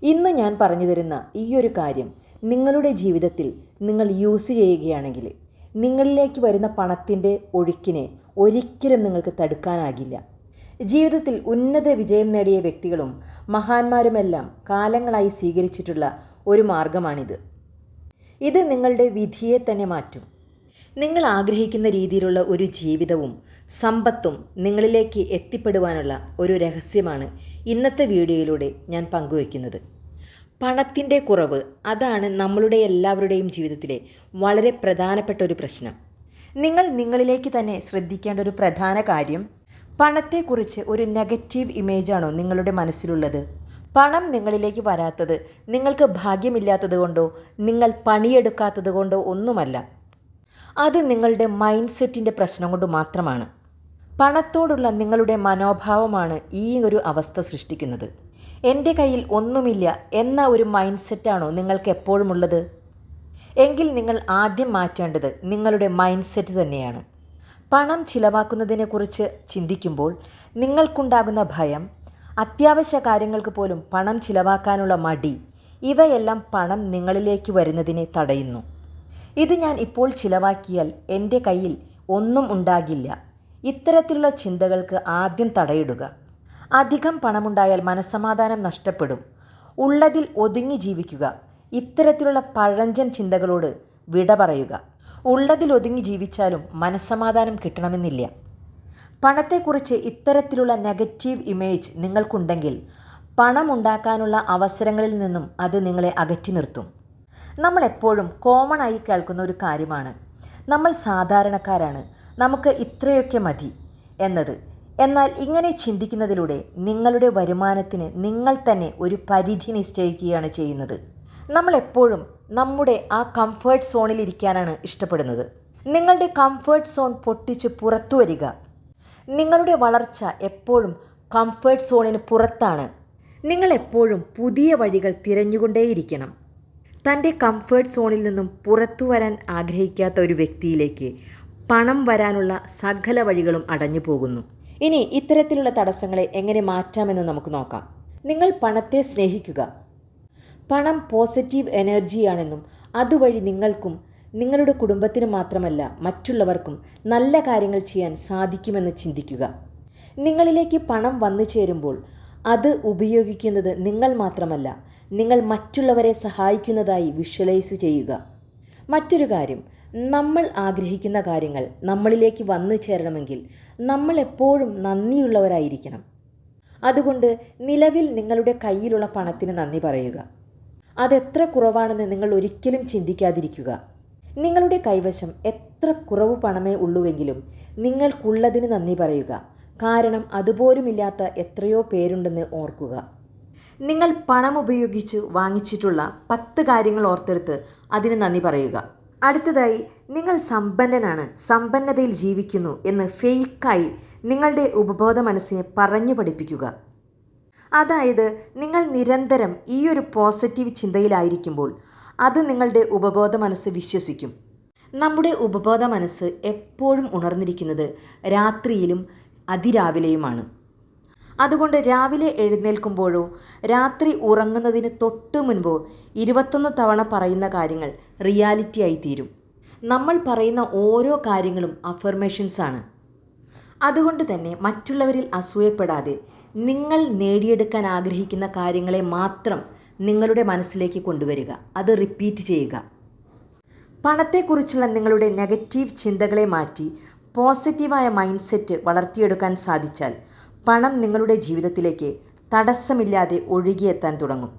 ഇന്ന് ഞാൻ പറഞ്ഞു തരുന്ന ഈ ഒരു കാര്യം നിങ്ങളുടെ ജീവിതത്തിൽ നിങ്ങൾ യൂസ് ചെയ്യുകയാണെങ്കിൽ നിങ്ങളിലേക്ക് വരുന്ന പണത്തിൻ്റെ ഒഴുക്കിനെ ഒരിക്കലും നിങ്ങൾക്ക് തടുക്കാനാകില്ല. ജീവിതത്തിൽ ഉന്നത വിജയം നേടിയ വ്യക്തികളും മഹാന്മാരുമെല്ലാം കാലങ്ങളായി സ്വീകരിച്ചിട്ടുള്ള ഒരു മാർഗമാണിത്. ഇത് നിങ്ങളുടെ വിധിയെ തന്നെ മാറ്റും. നിങ്ങൾ ആഗ്രഹിക്കുന്ന രീതിയിലുള്ള ഒരു ജീവിതവും സമ്പത്തും നിങ്ങളിലേക്ക് എത്തിപ്പെടുവാനുള്ള ഒരു രഹസ്യമാണ് ഇന്നത്തെ വീഡിയോയിലൂടെ ഞാൻ പങ്കുവയ്ക്കുന്നത്. പണത്തിൻ്റെ കുറവ്, അതാണ് നമ്മളുടെ എല്ലാവരുടെയും ജീവിതത്തിലെ വളരെ പ്രധാനപ്പെട്ട ഒരു പ്രശ്നം. നിങ്ങൾ നിങ്ങളിലേക്ക് തന്നെ ശ്രദ്ധിക്കേണ്ട ഒരു പ്രധാന കാര്യം, പണത്തെക്കുറിച്ച് ഒരു നെഗറ്റീവ് ഇമേജാണോ നിങ്ങളുടെ മനസ്സിലുള്ളത്? പണം നിങ്ങളിലേക്ക് വരാത്തത് നിങ്ങൾക്ക് ഭാഗ്യമില്ലാത്തത് കൊണ്ടോ നിങ്ങൾ പണിയെടുക്കാത്തത് കൊണ്ടോ ഒന്നുമല്ല. അത് നിങ്ങളുടെ മൈൻഡ് സെറ്റിൻ്റെ പ്രശ്നം കൊണ്ട് മാത്രമാണ്. പണത്തോടുള്ള നിങ്ങളുടെ മനോഭാവമാണ് ഈ ഒരു അവസ്ഥ സൃഷ്ടിക്കുന്നത്. എൻ്റെ കയ്യിൽ ഒന്നുമില്ല എന്ന ഒരു മൈൻഡ് സെറ്റാണോ നിങ്ങൾക്ക് എപ്പോഴും ഉള്ളത്? എങ്കിൽ നിങ്ങൾ ആദ്യം മാറ്റേണ്ടത് നിങ്ങളുടെ മൈൻഡ് സെറ്റ് തന്നെയാണ്. പണം ചിലവാക്കുന്നതിനെക്കുറിച്ച് ചിന്തിക്കുമ്പോൾ നിങ്ങൾക്കുണ്ടാകുന്ന ഭയം, അത്യാവശ്യ കാര്യങ്ങൾക്ക് പോലും പണം ചിലവാക്കാനുള്ള മടി, ഇവയെല്ലാം പണം നിങ്ങളിലേക്ക് വരുന്നതിനെ തടയുന്നു. ഇത് ഞാൻ ഇപ്പോൾ ചിലവാക്കിയാൽ എൻ്റെ കയ്യിൽ ഒന്നും ഉണ്ടാകില്ല, ഇത്തരത്തിലുള്ള ചിന്തകൾക്ക് ആദ്യം തടയിടുക. അധികം പണമുണ്ടായാൽ മനസ്സമാധാനം നഷ്ടപ്പെടും, ഉള്ളതിൽ ഒതുങ്ങി ജീവിക്കുക, ഇത്തരത്തിലുള്ള പഴഞ്ചൻ ചിന്തകളോട് വിട പറയുക. ഉള്ളതിൽ ഒതുങ്ങി ജീവിച്ചാലും മനസ്സമാധാനം കിട്ടണമെന്നില്ല. പണത്തെക്കുറിച്ച് ഇത്തരത്തിലുള്ള നെഗറ്റീവ് ഇമേജ് നിങ്ങൾക്കുണ്ടെങ്കിൽ പണമുണ്ടാക്കാനുള്ള അവസരങ്ങളിൽ നിന്നും അത് നിങ്ങളെ അകറ്റി നിർത്തും. നമ്മളെപ്പോഴും കോമൺ ആയി കേൾക്കുന്ന ഒരു കാര്യമാണ്, നമ്മൾ സാധാരണക്കാരാണ്, നമുക്ക് ഇത്രയൊക്കെ മതി എന്നത്. എന്നാൽ ഇങ്ങനെ ചിന്തിക്കുന്നതിലൂടെ നിങ്ങളുടെ വരുമാനത്തിന് നിങ്ങൾ തന്നെ ഒരു പരിധി നിശ്ചയിക്കുകയാണ് ചെയ്യുന്നത്. നമ്മളെപ്പോഴും നമ്മുടെ ആ കംഫേർട്ട് സോണിലിരിക്കാനാണ് ഇഷ്ടപ്പെടുന്നത്. നിങ്ങളുടെ കംഫേർട്ട് സോൺ പൊട്ടിച്ച് പുറത്തു വരിക. നിങ്ങളുടെ വളർച്ച എപ്പോഴും കംഫേർട്ട് സോണിന് പുറത്താണ്. നിങ്ങളെപ്പോഴും പുതിയ വഴികൾ തിരഞ്ഞുകൊണ്ടേയിരിക്കണം. തൻ്റെ കംഫേർട്ട് സോണിൽ നിന്നും പുറത്തു വരാൻ ആഗ്രഹിക്കാത്ത ഒരു വ്യക്തിയിലേക്ക് പണം വരാനുള്ള സകല വഴികളും അടഞ്ഞു പോകുന്നു. ഇനി ഇത്തരത്തിലുള്ള തടസ്സങ്ങളെ എങ്ങനെ മാറ്റാമെന്ന് നമുക്ക് നോക്കാം. നിങ്ങൾ പണത്തെ സ്നേഹിക്കുക. പണം പോസിറ്റീവ് എനർജിയാണെന്നും അതുവഴി നിങ്ങൾക്കും നിങ്ങളുടെ കുടുംബത്തിന് മാത്രമല്ല മറ്റുള്ളവർക്കും നല്ല കാര്യങ്ങൾ ചെയ്യാൻ സാധിക്കുമെന്ന് ചിന്തിക്കുക. നിങ്ങളിലേക്ക് പണം വന്നു ചേരുമ്പോൾ അത് ഉപയോഗിക്കുന്നത് നിങ്ങൾ മാത്രമല്ല, നിങ്ങൾ മറ്റുള്ളവരെ സഹായിക്കുന്നതായി വിഷ്വലൈസ് ചെയ്യുക. മറ്റൊരു കാര്യം, നമ്മൾ ആഗ്രഹിക്കുന്ന കാര്യങ്ങൾ നമ്മളിലേക്ക് വന്നു ചേരണമെങ്കിൽ നമ്മൾ എപ്പോഴും നന്ദിയുള്ളവരായിരിക്കണം. അതുകൊണ്ട് നിലവിൽ നിങ്ങളുടെ കയ്യിലുള്ള പണത്തിന് നന്ദി പറയുക. അതെത്ര കുറവാണെന്ന് നിങ്ങൾ ഒരിക്കലും ചിന്തിക്കാതിരിക്കുക. നിങ്ങളുടെ കൈവശം എത്ര കുറവ് പണമേ ഉള്ളുവെങ്കിലും നിങ്ങൾക്കുള്ളതിന് നന്ദി പറയുക. കാരണം അതുപോലുമില്ലാത്ത എത്രയോ പേരുണ്ടെന്ന് ഓർക്കുക. നിങ്ങൾ പണം ഉപയോഗിച്ച് വാങ്ങിച്ചിട്ടുള്ള 10 കാര്യങ്ങൾ ഓർത്തെടുത്ത് അതിന് നന്ദി പറയുക. അടുത്തതായി, നിങ്ങൾ സമ്പന്നനാണ്, സമ്പന്നതയിൽ ജീവിക്കുന്നു എന്ന് ഫേക്കായി നിങ്ങളുടെ ഉപബോധ മനസ്സിനെ പറഞ്ഞു പഠിപ്പിക്കുക. അതായത് നിങ്ങൾ നിരന്തരം ഈ ഒരു പോസിറ്റീവ് ചിന്തയിലായിരിക്കുമ്പോൾ അത് നിങ്ങളുടെ ഉപബോധ മനസ്സ് വിശ്വസിക്കും. നമ്മുടെ ഉപബോധ മനസ്സ് എപ്പോഴും ഉണർന്നിരിക്കുന്നത് രാത്രിയിലും അതിരാവിലെയുമാണ്. അതുകൊണ്ട് രാവിലെ എഴുന്നേൽക്കുമ്പോഴോ രാത്രി ഉറങ്ങുന്നതിന് തൊട്ട് മുൻപോ 21 തവണ പറയുന്ന കാര്യങ്ങൾ റിയാലിറ്റി ആയി തീരും. നമ്മൾ പറയുന്ന ഓരോ കാര്യങ്ങളും അഫർമേഷൻസ് ആണ്. അതുകൊണ്ട് തന്നെ മറ്റുള്ളവരിൽ അസൂയപ്പെടാതെ നിങ്ങൾ നേടിയെടുക്കാൻ ആഗ്രഹിക്കുന്ന കാര്യങ്ങളെ മാത്രം നിങ്ങളുടെ മനസ്സിലേക്ക് കൊണ്ടുവരിക. അത് റിപ്പീറ്റ് ചെയ്യുക. പണത്തെക്കുറിച്ചുള്ള നിങ്ങളുടെ നെഗറ്റീവ് ചിന്തകളെ മാറ്റി പോസിറ്റീവായ മൈൻഡ് സെറ്റ് വളർത്തിയെടുക്കാൻ സാധിച്ചാൽ പണം നിങ്ങളുടെ ജീവിതത്തിലേക്ക് തടസ്സമില്ലാതെ ഒഴുകിയെത്താൻ തുടങ്ങും.